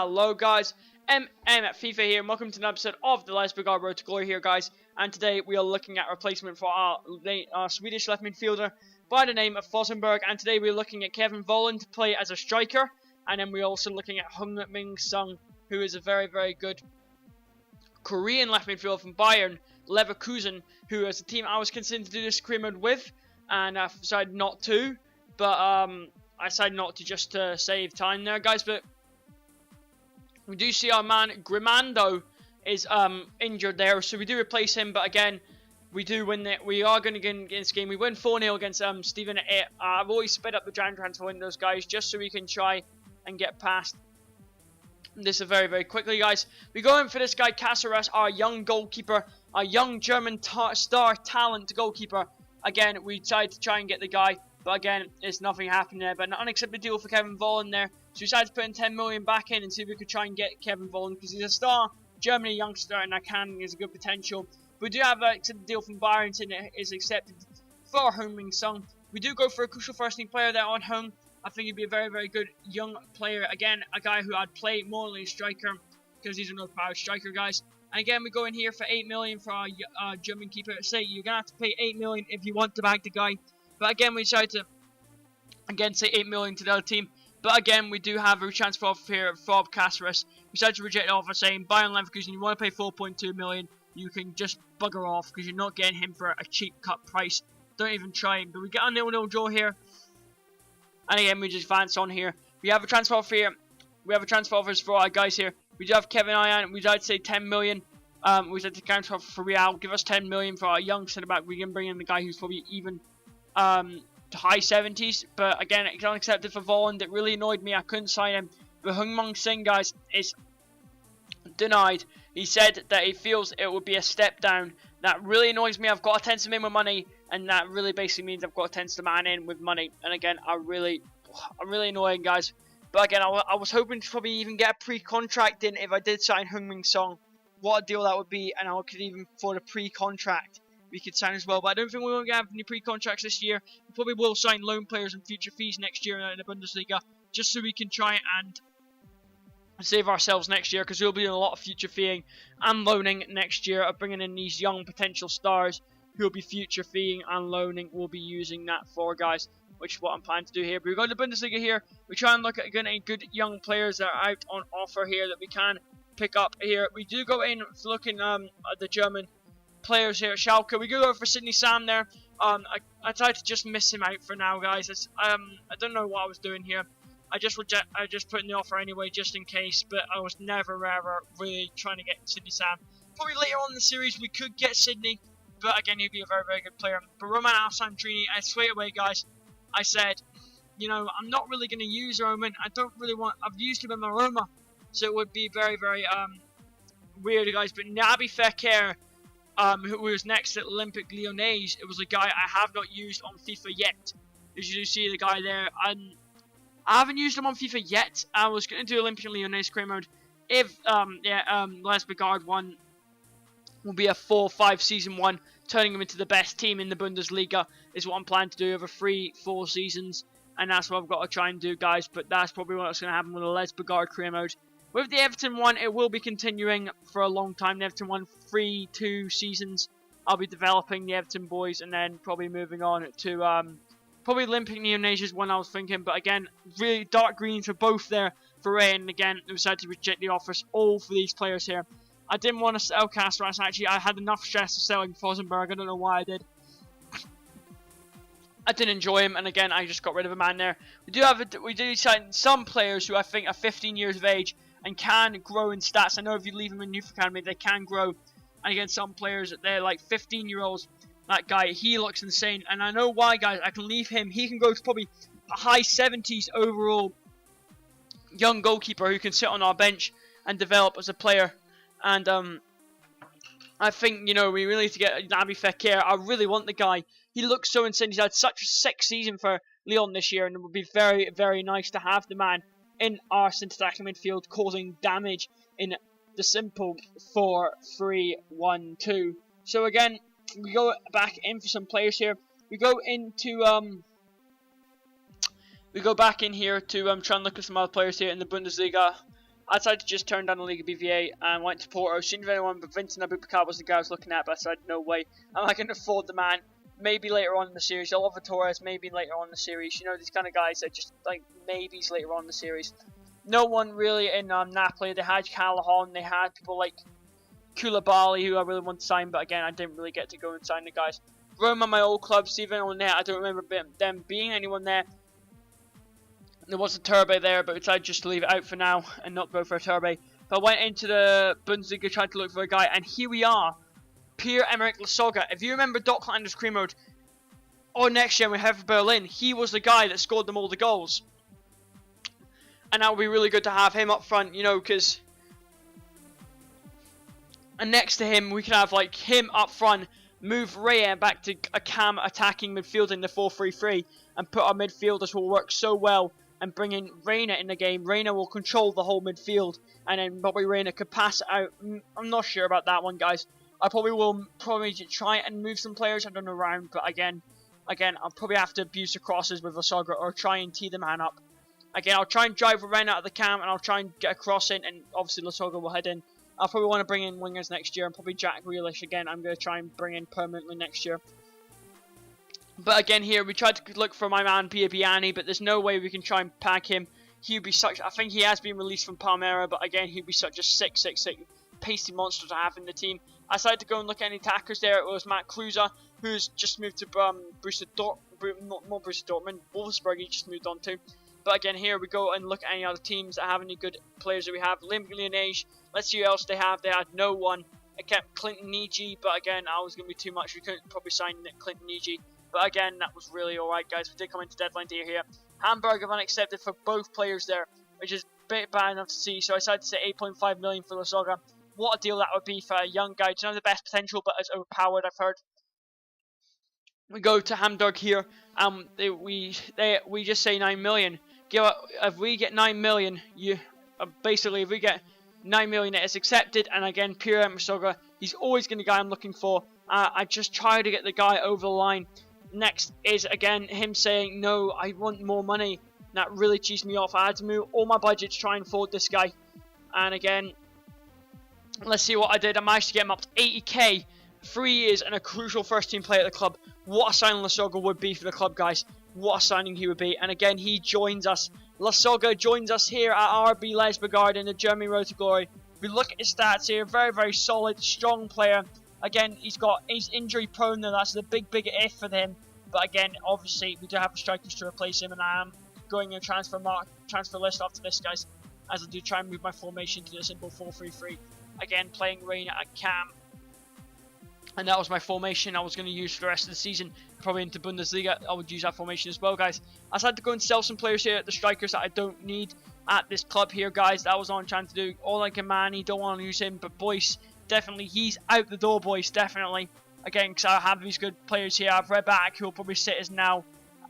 Hello guys, MM at FIFA here, and welcome to an episode of the Let's Begard Road to Glory here guys. And today we are looking at replacement for our Swedish left midfielder by the name of Fosenberg. And today we're looking at Kevin Volland to play as a striker. And then we're also looking at Heung-min Son, who is a very good Korean left midfielder from Bayern Leverkusen, who is a team I was considering to do this career mode with, and I decided not to. But I decided not to just to save time there guys. But we do see our man Grimando is injured there, so we do replace him. But again, we do win it. We are going to get in this game. We win 4-0 against Steven. I've always sped up the Jan transfer windows guys, just so we can try and get past this very quickly guys. We go in for this guy Caceres, our young goalkeeper, our young German star talent goalkeeper. Again, we decided to try and get the guy, but again, there's nothing happening there. But an unaccepted deal for Kevin Volland there. So we decided to put in 10 million back in and see if we could try and get Kevin Volland, because he's a star Germany youngster and has a good potential. We do have a deal from Bayern saying it is accepted for Heung-min Son. We do go for a crucial first team player there on Heung. I think he'd be a very good young player. Again, a guy who I'd play more than a striker, because he's an overpowered striker guys. And again, we go in here for 8 million for our German keeper. Say you're going to have to pay 8 million if you want to back the guy. But again, we decided to again say 8 million to the other team. But again, we do have a transfer offer here for Caceres. We decided to reject the offer, saying Bayern Leverkusen, you want to pay 4.2 million, you can just bugger off, because you're not getting him for a cheap cut price. Don't even try him. But we get a 0-0 draw here. And again, we just advance on here. We have a transfer offer here. We have a transfer offers for our guys here. We do have Kevin Ian. We decided to say 10 million. We said to counter offer for Real. Give us 10 million for our young centre back. We can bring in the guy who's probably even to high 70s. But again, it's unaccepted for Volland. It really annoyed me. I couldn't sign him. But Heung-min Son, guys, is denied. He said that he feels it would be a step down. That really annoys me. I've got a tens to in with money, and that really basically means I've got a tens to man in with money. And again, I'm really annoying, guys. But again, I was hoping to probably even get a pre-contract in if I did sign Heung-min Son. What a deal that would be, and I could even afford a pre-contract we could sign as well. But I don't think we won't have any pre-contracts this year. We probably will sign loan players and future fees next year in the Bundesliga, just so we can try and save ourselves next year, because we'll be doing a lot of future feeing and loaning next year of bringing in these young potential stars who will be future feeing and loaning. We'll be using that for guys, which is what I'm planning to do here. But we go to the Bundesliga here. We try and look at getting good young players that are out on offer here that we can pick up here. We do go in looking at the German players here at Schalke. We go for Sidney Sam there. I tried to just miss him out for now, guys. I don't know what I was doing here. I just put in the offer anyway, just in case. But I was never ever really trying to get Sidney Sam. Probably later on in the series we could get Sidney, but again, he'd be a very good player. But Roman Alessandrini, straight away, guys, I said, you know, I'm not really going to use Roman. I don't really want. I've used him in my Roma, so it would be very weird, guys. But Naby Fekir, who was next at Olympique Lyonnais, it was a guy I have not used on FIFA yet. As you see, the guy there, I haven't used him on FIFA yet. I was going to do Olympique Lyonnais career mode if Les Begard 1 will be a 4-5 season 1, turning him into the best team in the Bundesliga is what I'm planning to do over 3-4 seasons, and that's what I've got to try and do, guys. But that's probably what's going to happen with the Les Begard career mode. With the Everton one, it will be continuing for a long time. The Everton one, 3-2 seasons. I'll be developing the Everton boys, and then probably moving on to probably Olympique Lyonnais is one I was thinking. But again, really dark greens for both there for Ray, and again, we decided to reject the offers all for these players here. I didn't want to sell Caceres. Actually, I had enough stress of selling Fosenberg. I don't know why I did. I didn't enjoy him, and again, I just got rid of a man there. We do sign some players who I think are 15 years of age and can grow in stats. I know if you leave them in youth academy, they can grow. And again, some players, they're like 15-year-olds. That guy, he looks insane, and I know why, guys. I can leave him. He can go to probably a high 70s overall young goalkeeper who can sit on our bench and develop as a player. And I think, you know, we really need to get Naby Fekir. I really want the guy. He looks so insane. He's had such a sick season for Lyon this year, and it would be very nice to have the man in our centre-attacking midfield causing damage in the simple 4-3-1-2. So again, we go back in for some players here. We go back in here to try and look at some other players here in the Bundesliga. I decided to just turn down the League of BVA and went to Porto. Seen if anyone, but Vincent Abubakar was the guy I was looking at, but I decided, no way. I'm not going to afford the man. Maybe later on in the series. Oliver Torres, maybe later on in the series. You know, these kind of guys that just, like, maybes later on in the series. No one really in Napoli. They had Callahan, they had people like Koulibaly, who I really want to sign, but again, I didn't really get to go and sign the guys. Roma, my old club, see if anyone there. I don't remember them being anyone there. There was a Turbe there, but I decided just to leave it out for now and not go for a Turbe. But I went into the Bundesliga trying to look for a guy, and here we are. Pierre-Emerick Lasogga. If you remember Docklander's cream mode, or next year we have Berlin, he was the guy that scored them all the goals. And that would be really good to have him up front, you know, because... And next to him, we could have, like, him up front, move Raya back to a cam attacking midfield in the 4-3-3, and put our midfielders will work so well, and bring in Reina in the game. Reina will control the whole midfield, and then probably Reina could pass it out. I'm not sure about that one, guys. I probably will try and move some players. I don't know around, but again, I'll probably have to abuse the crosses with Lasogga, or try and tee the man up. Again, I'll try and drive Reina out of the cam, and I'll try and get a cross in, and obviously Lasogga will head in. I'll probably want to bring in wingers next year, and probably Jack Grealish again. I'm going to try and bring in permanently next year. But again, here we tried to look for my man Biabiani, but there's no way we can try and pack him. He'd be such. I think he has been released from Palmeiras, but again, he'd be such a sick, pasty monster to have in the team. I decided to go and look at any attackers there. It was Matt Kluser, who's just moved to Borussia Dortmund, Wolfsburg. He just moved on to. But again, here we go and look at any other teams that have any good players that we have. Olympique Lyonnais. Let's see who else they have. They had no one. I kept Clinton Niji, but again, I was going to be too much. We couldn't probably sign Clinton Niji. But again, that was really alright, guys. We did come into deadline day here. Hamburg have unaccepted for both players there, which is a bit bad enough to see. So I decided to say 8.5 million for Lasogga. What a deal that would be for a young guy. Doesn't have the best potential, but is overpowered, I've heard. We go to Hamburg here. We just say 9 million. If we get 9 million, basically if we get 9 million, it is accepted. And again, Pierre-Emerick Lasogga, he's always going to be the guy I'm looking for. I just try to get the guy over the line. Next is again him saying no, I want more money. That really cheesed me off. I had to move all my budget to try and afford this guy. And again, let's see what I did. I managed to get him up to 80k, 3 years, and a crucial first team player at the club. What a signing Lasogga would be for the club, guys. What a signing he would be. And again, he joins us. Lasogga joins us here at RB Leipzig in the Germany Road to Glory. We look at his stats here. Very, very solid, strong player. Again, he's injury prone, though. That's the big if for him. But again, obviously, we do have the strikers to replace him, and I am going in transfer list after this, guys, as I do try and move my formation to the simple 4-3-3. Again, playing Reina at cam, and that was my formation I was going to use for the rest of the season. Probably into Bundesliga, I would use that formation as well, guys. I decided to go and sell some players here at the strikers that I don't need at this club here, guys. That was all I'm trying to do. All like a man, don't want to use him, but Boyce, definitely, he's out the door, Boyce, definitely. Again, because I have these good players here. I have Redback, who will probably sit as now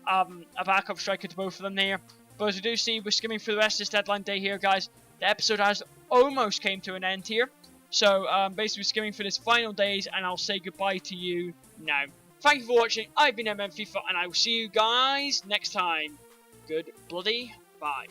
a backup striker to both of them here. But as we do see, we're skimming through the rest of this deadline day here, guys. The episode has almost came to an end here. So, basically skimming through this final days, and I'll say goodbye to you now. Thank you for watching. I've been FIFA, and I will see you guys next time. Good bloody bye.